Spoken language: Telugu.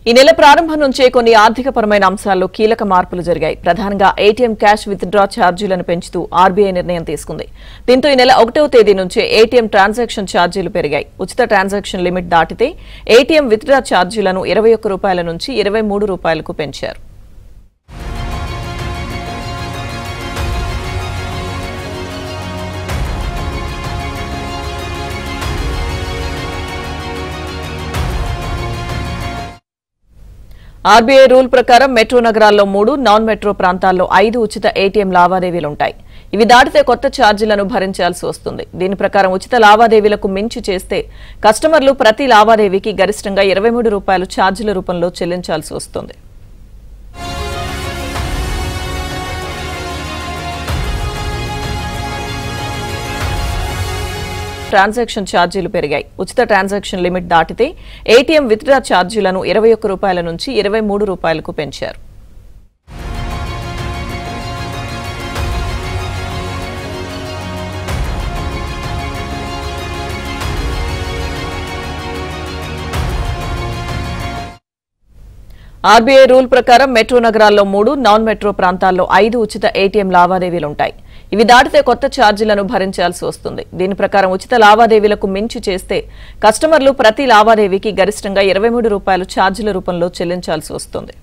ఈ నెల ప్రారంభం నుంచే కొన్ని ఆర్థికపరమైన అంశాల్లో కీలక మార్పులు జరిగాయి. ప్రధానంగా ఏటీఎం క్యాష్ విత్డ్రా ఛార్జీలను పెంచుతూ ఆర్బీఐ నిర్ణయం తీసుకుంది. దీంతో ఈ నెల 1వ తేదీ నుంచే ఏటీఎం ట్రాన్సాక్షన్ ఛార్జీలు పెరిగాయి. ఉచిత ట్రాన్సాక్షన్ లిమిట్ దాటితే ఏటీఎం విత్డ్రా ఛార్జీలను 21 రూపాయల నుంచి 23 రూపాయలకు పెంచారు. ఆర్బీఐ రూల్ ప్రకారం మెట్రో నగరాల్లో 3, నాన్ మెట్రో ప్రాంతాల్లో 5 ఉచిత ఏటీఎం లావాదేవీలుంటాయి. ఇవి దాటితే కొత్త ఛార్జీలను భరించాల్సి వస్తుంది. దీని ప్రకారం ఉచిత లావాదేవీలకు మించి చేస్తే కస్టమర్లు ప్రతి లావాదేవీకి గరిష్టంగా 23 రూపాయలు ఛార్జీల రూపంలో చెల్లించాల్సి వస్తుంది. ట్రాన్సాక్షన్ ఛార్జీలు పెరిగాయి. ఉచిత ట్రాన్సాక్షన్ లిమిట్ దాటితే ఏటీఎం విత్డ్రా ఛార్జీలను 21 రూపాయల నుంచి 23 రూపాయలకు పెంచారు. ఆర్బీఐ రూల్ ప్రకారం మెట్రో నగరాల్లో 3, నాన్ మెట్రో ప్రాంతాల్లో 5 ఉచిత ఏటీఎం లావాదేవీలుంటాయి. ఇవి దాటితే కొత్త ఛార్జీలను భరించాల్సి వస్తుంది. దీని ప్రకారం ఉచిత లావాదేవీలకు మించి చేస్తే కస్టమర్లు ప్రతి లావాదేవీకి గరిష్టంగా 23 రూపాయలు ఛార్జీల రూపంలో చెల్లించాల్సి వస్తుంది.